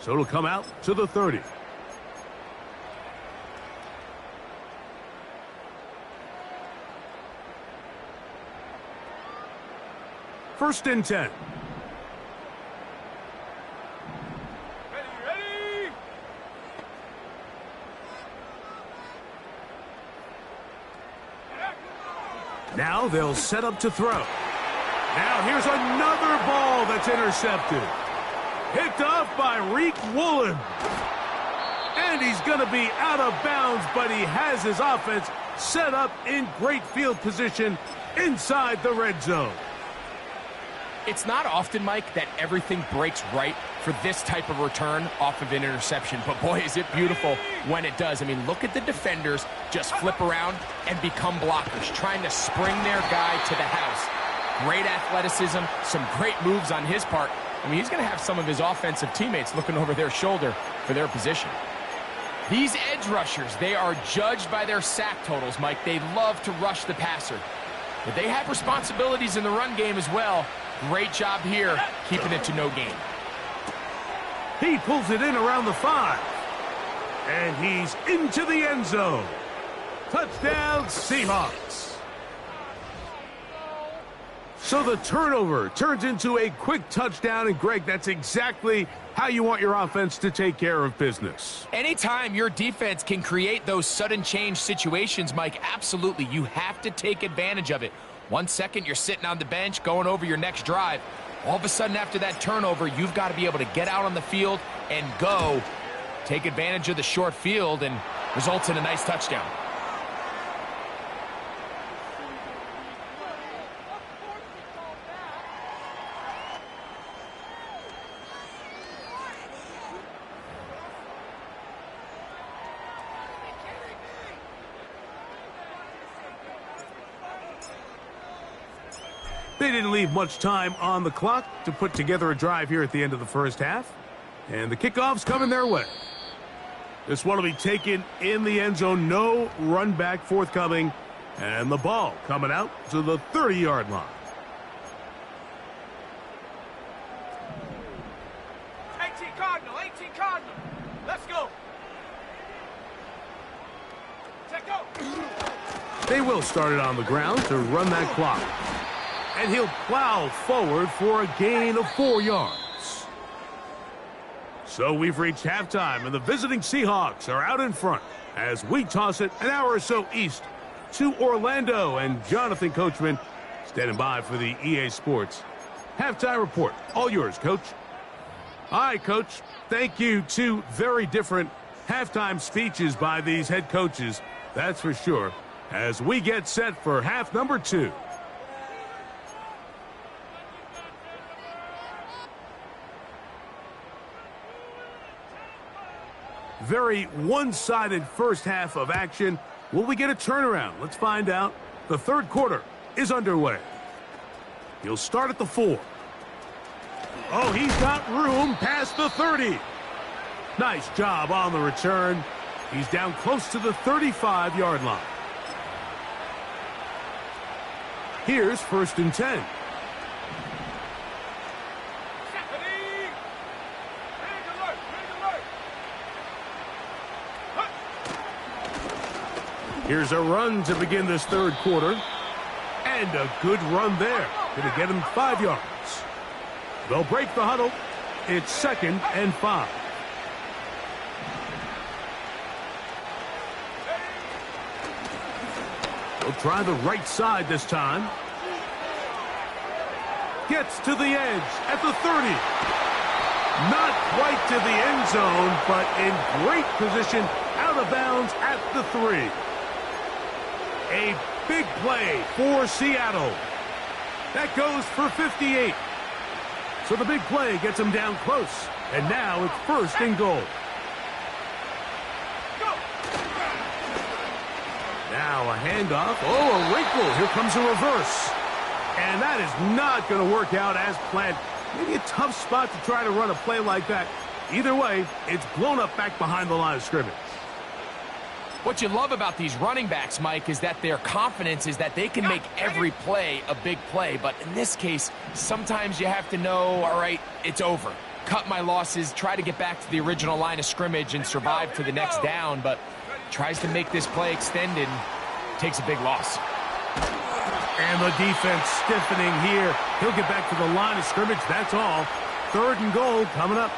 So it'll come out to the 30. First and 10. Now they'll set up to throw. Now here's another ball that's intercepted. Picked off by Riq Woolen. And he's going to be out of bounds, but he has his offense set up in great field position inside the red zone. It's not often, Mike, that everything breaks right for this type of return off of an interception. But, boy, is it beautiful when it does. I mean, look at the defenders just flip around and become blockers, trying to spring their guy to the house. Great athleticism, some great moves on his part. I mean, he's going to have some of his offensive teammates looking over their shoulder for their position. These edge rushers, they are judged by their sack totals, Mike. They love to rush the passer. But they have responsibilities in the run game as well. Great job here, keeping it to no gain. He pulls it in around the 5. And he's into the end zone. Touchdown, Seahawks. So the turnover turns into a quick touchdown, and Greg, that's exactly how you want your offense to take care of business. Anytime your defense can create those sudden change situations, Mike, absolutely, you have to take advantage of it. 1 second, you're sitting on the bench, going over your next drive. All of a sudden, after that turnover, you've got to be able to get out on the field and go. Take advantage of the short field and results in a nice touchdown. They didn't leave much time on the clock to put together a drive here at the end of the first half. And the kickoff's coming their way. This one will be taken in the end zone. No run back forthcoming. And the ball coming out to the 30-yard line. 18 Cardinal, 18 Cardinal. Let's go. Check go. They will start it on the ground to run that clock. And he'll plow forward for a gain of 4 yards. So we've reached halftime, and the visiting Seahawks are out in front as we toss it an hour or so east to Orlando. And Jonathan Coachman standing by for the EA Sports halftime report. All yours, Coach. All right, Coach. Thank you. 2 very different halftime speeches by these head coaches, that's for sure, as we get set for half number 2. Very one-sided first half of action. Will we get a turnaround? Let's find out. The third quarter is underway. He'll start at the 4. Oh, he's got room past the 30. Nice job on the return. He's down close to the 35-yard line. Here's first and 10. Here's a run to begin this third quarter. And a good run there. Going to get him 5 yards. They'll break the huddle. It's 2nd and 5. They'll try the right side this time. Gets to the edge at the 30. Not quite to the end zone, but in great position out of bounds at the 3. A big play for Seattle. That goes for 58. So the big play gets him down close. And now it's 1st and goal. Now a handoff. Oh, a wrinkle. Here comes a reverse. And that is not going to work out as planned. Maybe a tough spot to try to run a play like that. Either way, it's blown up back behind the line of scrimmage. What you love about these running backs, Mike, is that their confidence is that they can make every play a big play. But in this case, sometimes you have to know, all right, it's over. cut my losses, try to get back to the original line of scrimmage and survive to the next down, but tries to make this play extended and takes a big loss. And the defense stiffening here. He'll get back to the line of scrimmage, that's all. 3rd and goal coming up.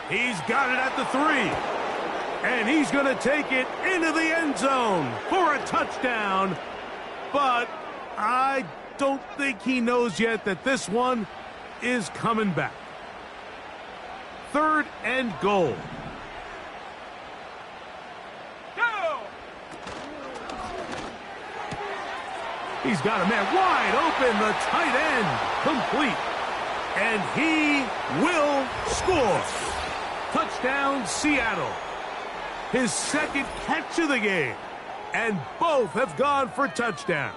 He's got it at the 3. And he's going to take it into the end zone for a touchdown. But I don't think he knows yet that this one is coming back. 3rd and goal. Go! He's got a man wide open, the tight end, complete. And he will score. Touchdown, Seattle. His 2nd catch of the game. And both have gone for touchdowns.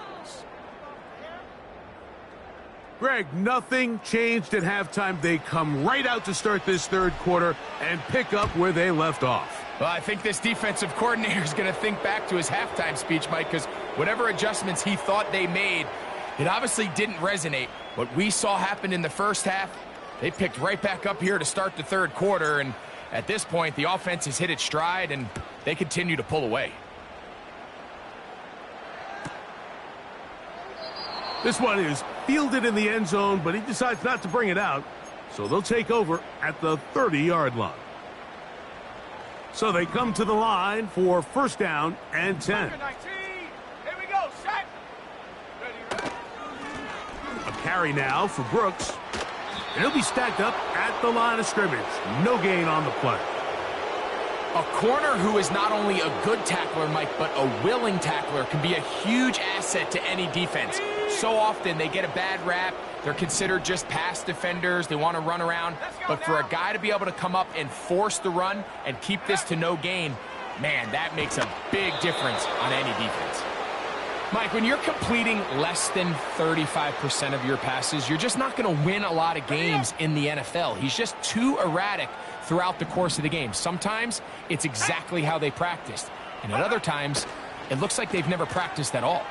Greg, nothing changed at halftime. They come right out to start this 3rd quarter and pick up where they left off. Well, I think this defensive coordinator is going to think back to his halftime speech, Mike, because whatever adjustments he thought they made, it obviously didn't resonate. What we saw happen in the first half, they picked right back up here to start the 3rd quarter, and at this point, the offense has hit its stride, and they continue to pull away. This one is fielded in the end zone, but he decides not to bring it out, so they'll take over at the 30-yard line. So they come to the line for 1st down and 10. Here we go, set. Ready. A carry now for Brooks. And he'll be stacked up at the line of scrimmage. No gain on the play. A corner who is not only a good tackler, Mike, but a willing tackler can be a huge asset to any defense. So often they get a bad rap. They're considered just pass defenders. They want to run around. But for a guy to be able to come up and force the run and keep this to no gain, man, that makes a big difference on any defense. Mike, when you're completing less than 35% of your passes, you're just not going to win a lot of games in the NFL. He's just too erratic throughout the course of the game. Sometimes it's exactly how they practiced. And at other times, it looks like they've never practiced at all.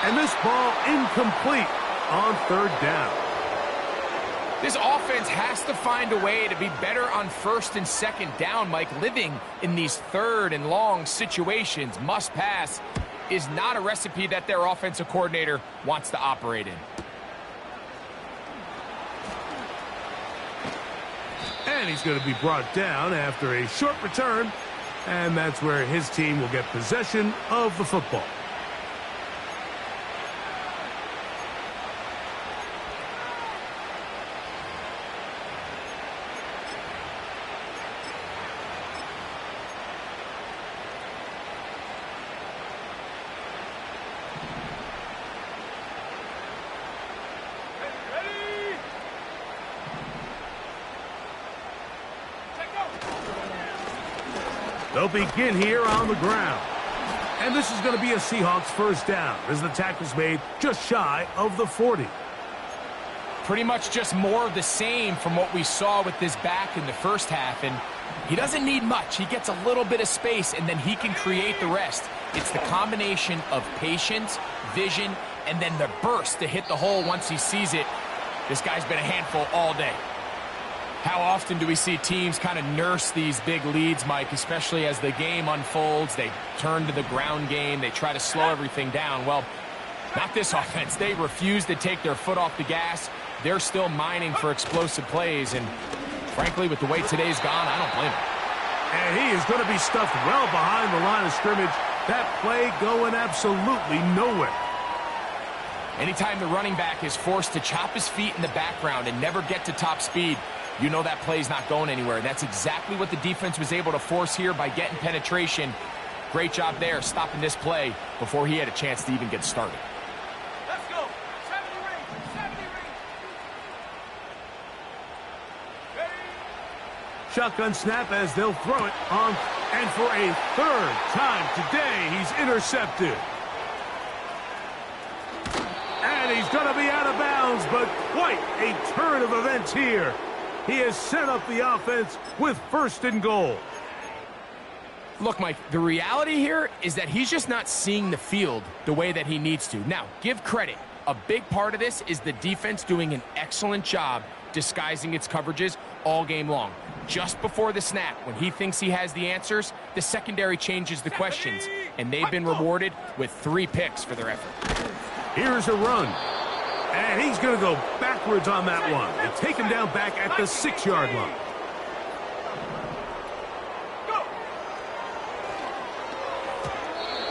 And this ball incomplete on 3rd down. This offense has to find a way to be better on 1st and 2nd down, Mike. Living in these 3rd and long situations, must pass, is not a recipe that their offensive coordinator wants to operate in. And he's going to be brought down after a short return. And that's where his team will get possession of the football. They'll begin here on the ground. And this is going to be a Seahawks 1st down as the tackle's made just shy of the 40. Pretty much just more of the same from what we saw with this back in the first half. And he doesn't need much. He gets a little bit of space, and then he can create the rest. It's the combination of patience, vision, and then the burst to hit the hole once he sees it. This guy's been a handful all day. How often do we see teams kind of nurse these big leads, Mike, especially as the game unfolds? They turn to the ground game. They try to slow everything down. Well, not this offense. They refuse to take their foot off the gas. They're still mining for explosive plays. And frankly, with the way today's gone, I don't blame him. And he is going to be stuffed well behind the line of scrimmage. That play going absolutely nowhere. Anytime the running back is forced to chop his feet in the background and never get to top speed, you know that play's not going anywhere. And that's exactly what the defense was able to force here by getting penetration. Great job there, stopping this play before he had a chance to even get started. Let's go. 70 range. 70 range. Ready. Shotgun snap as they'll throw it on. And for a 3rd time today, he's intercepted. And he's going to be out of bounds, but quite a turn of events here. He has set up the offense with 1st and goal. Look, Mike, the reality here is that he's just not seeing the field the way that he needs to. Now, give credit. A big part of this is the defense doing an excellent job disguising its coverages all game long. Just before the snap, when he thinks he has the answers, the secondary changes the questions, and they've been rewarded with 3 picks for their effort. Here's a run. And he's going to go backwards on that one and take him down back at the 6-yard line.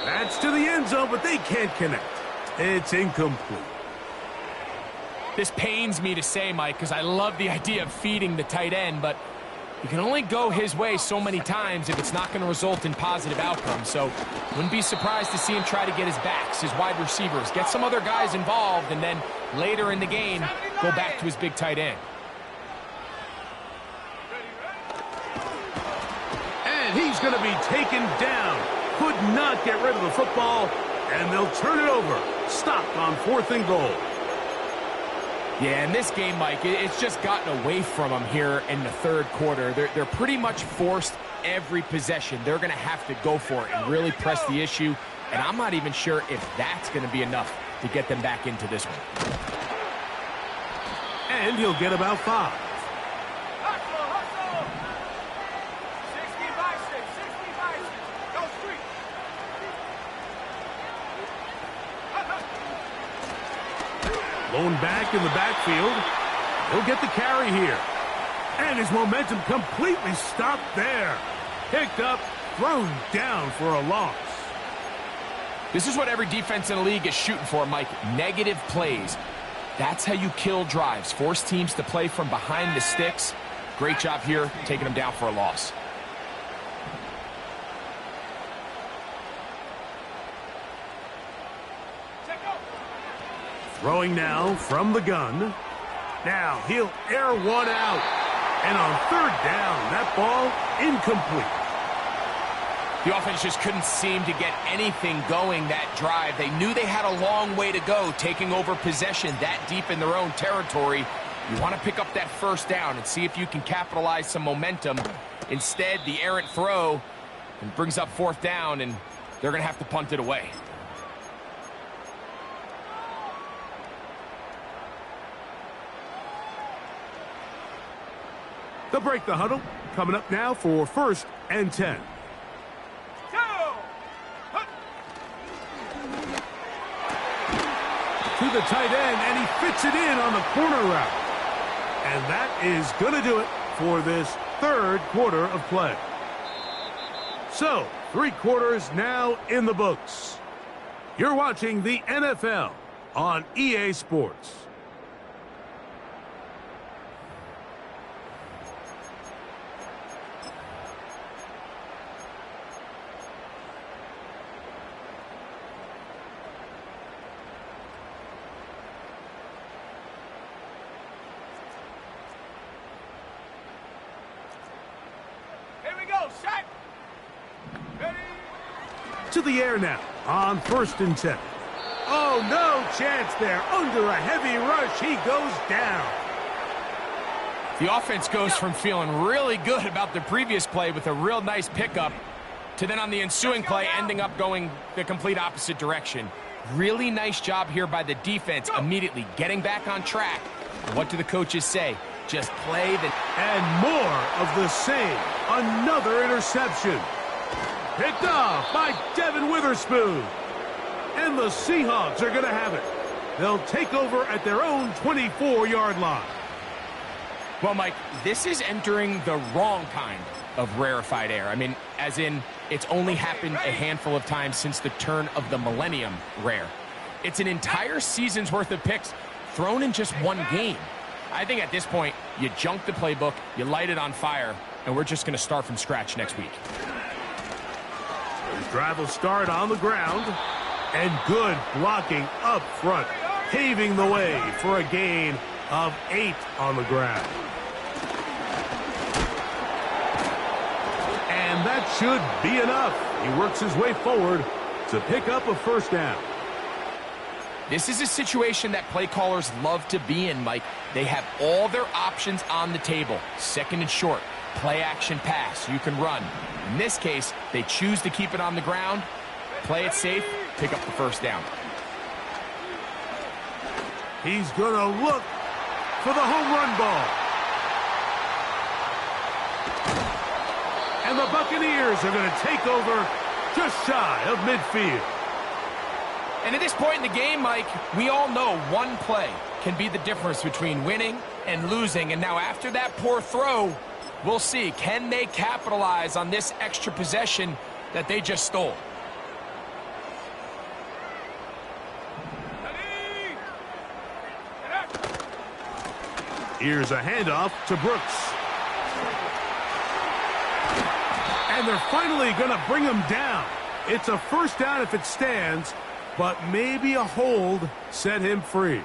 That's to the end zone, but they can't connect. It's incomplete. This pains me to say, Mike, because I love the idea of feeding the tight end, but you can only go his way so many times if it's not going to result in positive outcomes. So wouldn't be surprised to see him try to get his backs, his wide receivers, get some other guys involved, and then later in the game, go back to his big tight end. And he's going to be taken down. Could not get rid of the football, and they'll turn it over. Stopped on 4th and goal. Yeah, in this game, Mike, it's just gotten away from them here in the 3rd quarter. They're pretty much forced every possession. They're going to have to go for it and really press the issue, and I'm not even sure if that's going to be enough to get them back into this one. And he'll get about 5. Blown back in the backfield. He'll get the carry here. And his momentum completely stopped there. Picked up, thrown down for a loss. This is what every defense in the league is shooting for, Mike. Negative plays. That's how you kill drives. Force teams to play from behind the sticks. Great job here, taking them down for a loss. Throwing now from the gun. Now he'll air one out. And on 3rd down, that ball incomplete. The offense just couldn't seem to get anything going that drive. They knew they had a long way to go, taking over possession that deep in their own territory. You want to pick up that 1st down and see if you can capitalize some momentum. Instead, the errant throw brings up 4th down, and they're going to have to punt it away. They'll break the huddle. Coming up now for 1st and 10. To the tight end, and he fits it in on the corner route. And that is going to do it for this 3rd quarter of play. So, 3 quarters now in the books. You're watching the NFL on EA Sports. To the air now on 1st and 10. Oh, no chance there. Under a heavy rush, he goes down. The offense goes from feeling really good about the previous play with a real nice pickup to then on the ensuing play ending up going the complete opposite direction. Really nice job here by the defense immediately getting back on track. And what do the coaches say? Just play the... And more of the same. Another interception. Picked off by Devin Witherspoon. And the Seahawks are going to have it. They'll take over at their own 24-yard line. Well, Mike, this is entering the wrong kind of rarefied air. I mean, as in, it's only happened a handful of times since the turn of the millennium rare. It's an entire season's worth of picks thrown in just one game. I think at this point, you junk the playbook, you light it on fire, and we're just going to start from scratch next week. His drive will start on the ground. And good blocking up front, paving the way for a gain of 8 on the ground. And that should be enough. He works his way forward to pick up a 1st down. This is a situation that play callers love to be in, Mike. They have all their options on the table. 2nd and short. play action pass. You can run. In this case, they choose to keep it on the ground, play it safe, pick up the first down. He's going to look for the home run ball. And the Buccaneers are going to take over just shy of midfield. And at this point in the game, Mike, we all know one play can be the difference between winning and losing. And now after that poor throw, we'll see, can they capitalize on this extra possession that they just stole? Here's a handoff to Brooks. And they're finally going to bring him down. It's a first down if it stands, but maybe a hold set him free.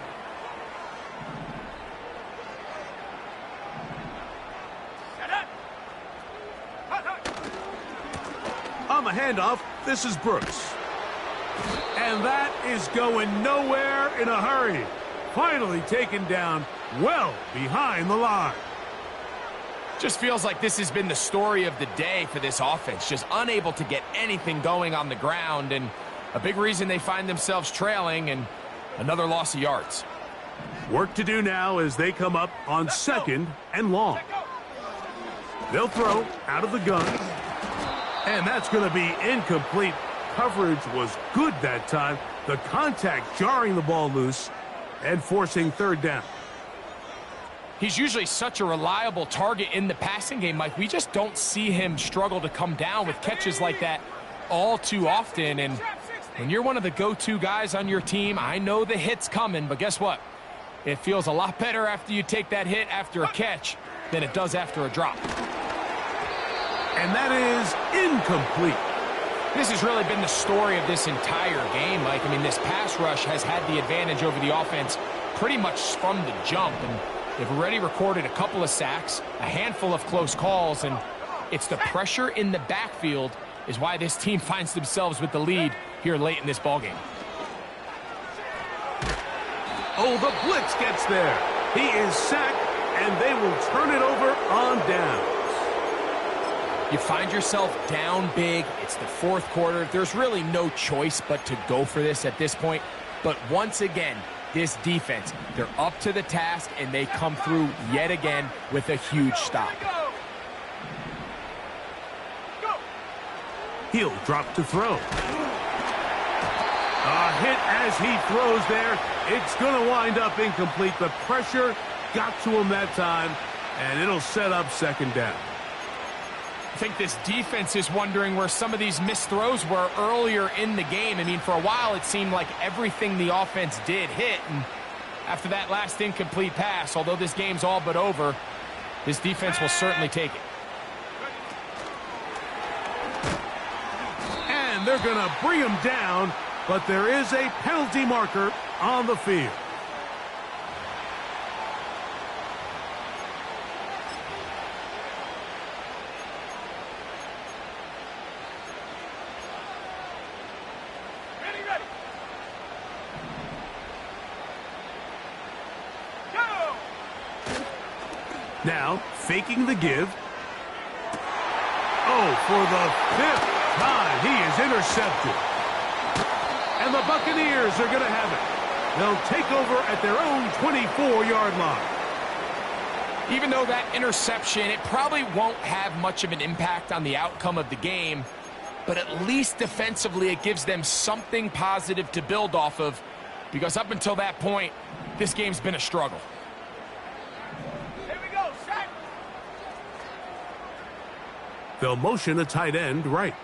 On the handoff, this is Brooks. And that is going nowhere in a hurry. Finally taken down well behind the line. Just feels like this has been the story of the day for this offense. Just unable to get anything going on the ground, and a big reason they find themselves trailing, and another loss of yards. Work to do now as they come up on 2nd and long. They'll throw out of the gun. And that's going to be incomplete. Coverage was good that time. The contact jarring the ball loose and forcing 3rd down. He's usually such a reliable target in the passing game, Mike. We just don't see him struggle to come down with catches like that all too often. And when you're one of the go-to guys on your team, I know the hit's coming, but guess what? It feels a lot better after you take that hit after a catch than it does after a drop. And that is incomplete. This has really been the story of this entire game, Mike. I mean, this pass rush has had the advantage over the offense pretty much from the jump, and they've already recorded a couple of sacks, a handful of close calls, and it's the pressure in the backfield is why this team finds themselves with the lead here late in this ballgame. Oh, the blitz gets there. He is sacked, and they will turn it over on downs. You find yourself down big. It's the 4th quarter. There's really no choice but to go for this at this point. But once again, this defense, they're up to the task, and they come through yet again with a huge stop. He'll drop to throw. A hit as he throws there. It's going to wind up incomplete. The pressure got to him that time, and it'll set up 2nd down. I think this defense is wondering where some of these missed throws were earlier in the game. I mean, for a while, it seemed like everything the offense did hit. And after that last incomplete pass, although this game's all but over, this defense will certainly take it. And they're going to bring him down, but there is a penalty marker on the field. Now, faking the give. Oh, for the 5th time, he is intercepted. And the Buccaneers are going to have it. They'll take over at their own 24-yard line. Even though that interception, it probably won't have much of an impact on the outcome of the game, but at least defensively it gives them something positive to build off of, because up until that point, this game's been a struggle. They'll motion a tight end right.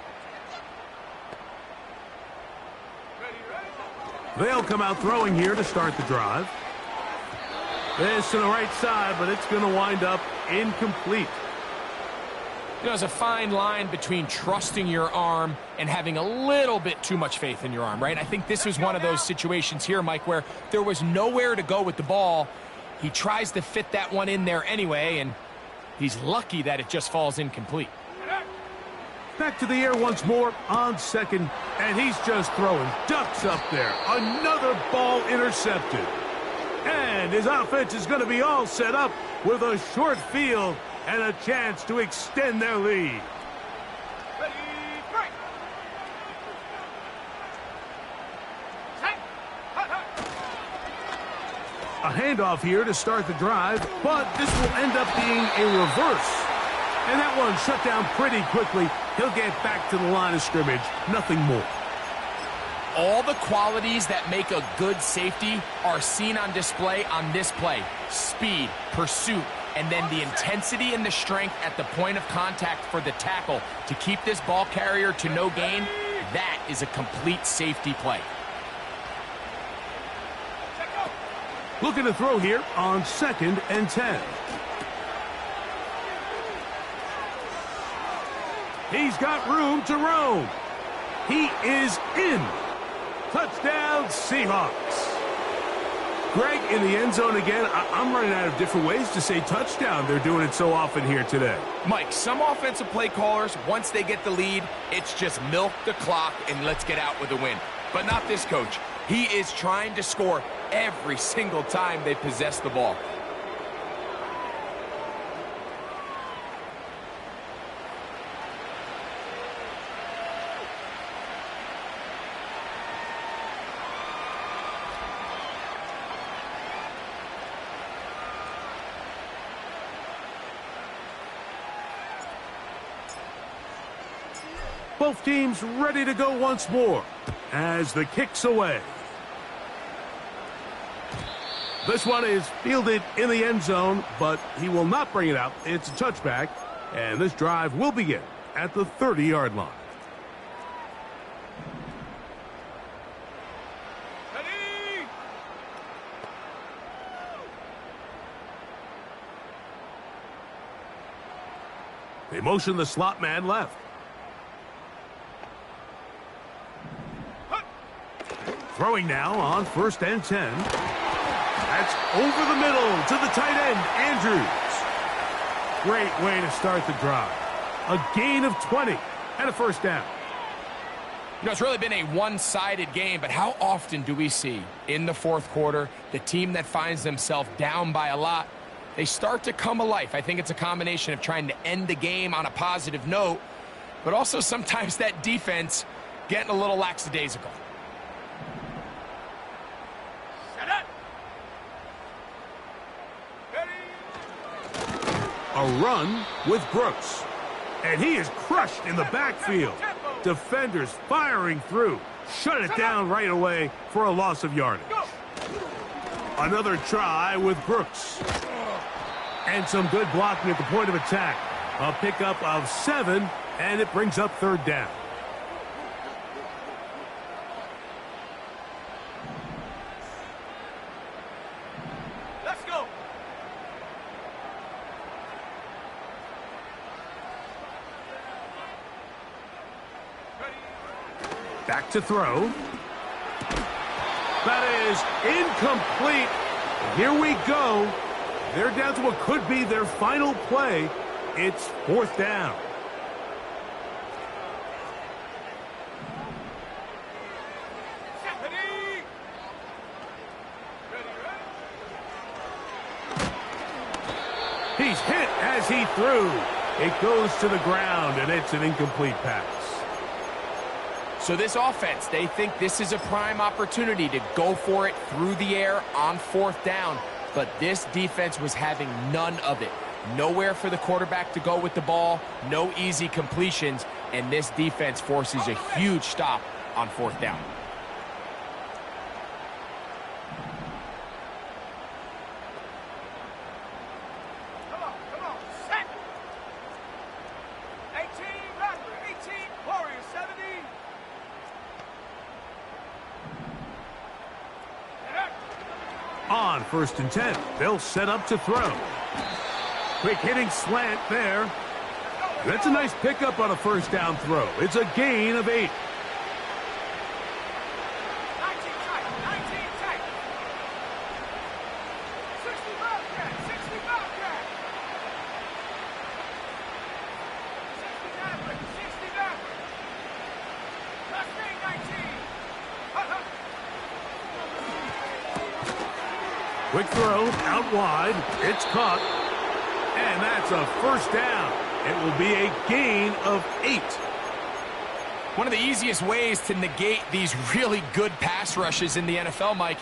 They'll come out throwing here to start the drive. This to the right side, but it's going to wind up incomplete. You know, there's a fine line between trusting your arm and having a little bit too much faith in your arm, right? I think this was one of those situations here, Mike, where there was nowhere to go with the ball. He tries to fit that one in there anyway, and he's lucky that it just falls incomplete. Back to the air once more on 2nd, and he's just throwing ducks up there. Another ball intercepted. And his offense is going to be all set up with a short field and a chance to extend their lead. Ready, break. Set. Hut, hut. A handoff here to start the drive, but this will end up being a reverse. And that one shut down pretty quickly. He'll get back to the line of scrimmage, nothing more. All the qualities that make a good safety are seen on display on this play. Speed, pursuit, and then the intensity and the strength at the point of contact for the tackle to keep this ball carrier to no gain. That is a complete safety play. Looking to throw here on 2nd and 10. He's got room to roam. He is in. Touchdown, Seahawks. Greg in the end zone again. I'm running out of different ways to say touchdown. They're doing it so often here today. Mike, some offensive play callers, once they get the lead, it's just milk the clock and let's get out with a win. But not this coach. He is trying to score every single time they possess the ball. Both teams ready to go once more as the kick's away. This one is fielded in the end zone, but he will not bring it out. It's a touchback, and this drive will begin at the 30-yard line. Ready. They motion the slot man left. Throwing now on 1st and 10. That's over the middle to the tight end, Andrews. Great way to start the drive. A gain of 20 and a 1st down. You know, it's really been a one-sided game, but how often do we see in the 4th quarter the team that finds themselves down by a lot, they start to come alive. I think it's a combination of trying to end the game on a positive note, but also sometimes that defense getting a little lackadaisical. A run with Brooks. And he is crushed in the backfield. Defenders firing through. Shut it down right away for a loss of yardage. Another try with Brooks. And some good blocking at the point of attack. A pickup of 7, and it brings up 3rd down. Let's go. Back to throw. That is incomplete. Here we go. They're down to what could be their final play. It's 4th down. Ready. He's hit as he threw. It goes to the ground, and it's an incomplete pass. So this offense, they think this is a prime opportunity to go for it through the air on 4th down. But this defense was having none of it. Nowhere for the quarterback to go with the ball, no easy completions, and this defense forces a huge stop on 4th down. Come on. Set. 18, Rattler. 18, Warriors. 70. On 1st and 10, they'll set up to throw. Quick hitting slant there. That's a nice pickup on a 1st down throw. It's a gain of 8. 19 tight. 19 tight. 65 cat. 65 cat. 60 Maverick. 60 Maverick. Last thing, 19. Hut. Quick throw out wide. It's caught. And that's a first down. It will be a gain of 8. One of the easiest ways to negate these really good pass rushes in the NFL, Mike,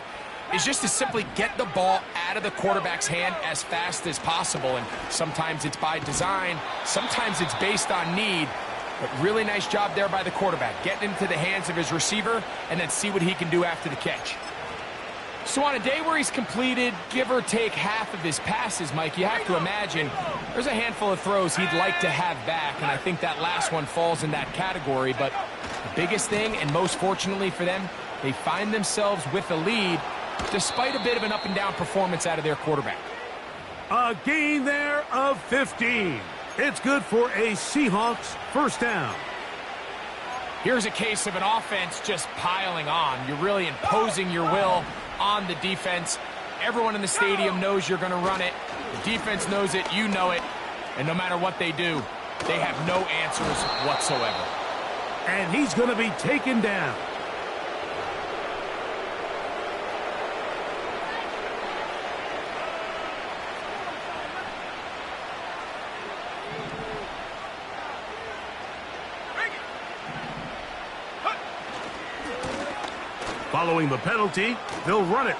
is just to simply get the ball out of the quarterback's hand as fast as possible. And sometimes it's by design, sometimes it's based on need. But really nice job there by the quarterback, getting into the hands of his receiver and then see what he can do after the catch. So on a day where he's completed, give or take half of his passes, Mike, you have to imagine there's a handful of throws he'd like to have back, and I think that last one falls in that category. But the biggest thing, and most fortunately for them, they find themselves with a lead despite a bit of an up-and-down performance out of their quarterback. A gain there of 15. It's good for a Seahawks first down. Here's a case of an offense just piling on. You're really imposing your will on the defense. Everyone in the stadium knows you're going to run it. The defense knows it, you know it. And no matter what they do, they have no answers whatsoever. And he's going to be taken down. Following the penalty, they'll run it.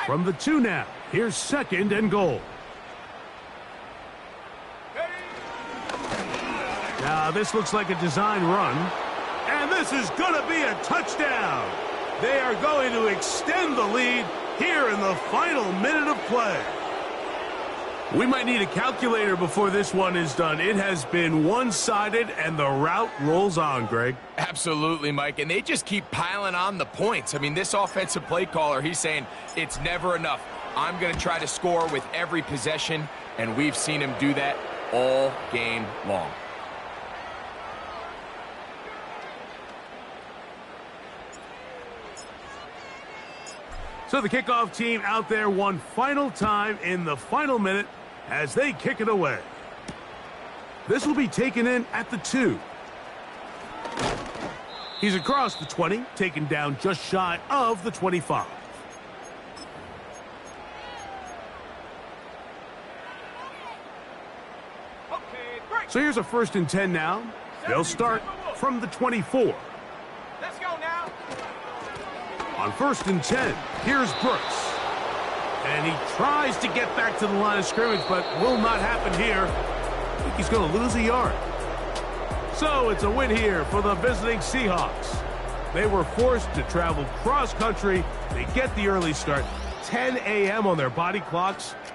From the 2 now, here's 2nd and goal. Now this looks like a design run, and this is going to be a touchdown. They are going to extend the lead here in the final minute of play. We might need a calculator before this one is done. It has been one-sided, and the route rolls on, Greg. Absolutely, Mike, and they just keep piling on the points. I mean, this offensive play caller, he's saying it's never enough. I'm going to try to score with every possession, and we've seen him do that all game long. So the kickoff team out there one final time in the final minute as they kick it away. This will be taken in at the 2. He's across the 20, taken down just shy of the 25. So here's a 1st and 10 now. They'll start from the 24. Let's go now. On 1st and 10, here's Brooks. And he tries to get back to the line of scrimmage, but will not happen here. I think he's going to lose a yard. So it's a win here for the visiting Seahawks. They were forced to travel cross-country. They get the early start. 10 a.m. on their body clocks.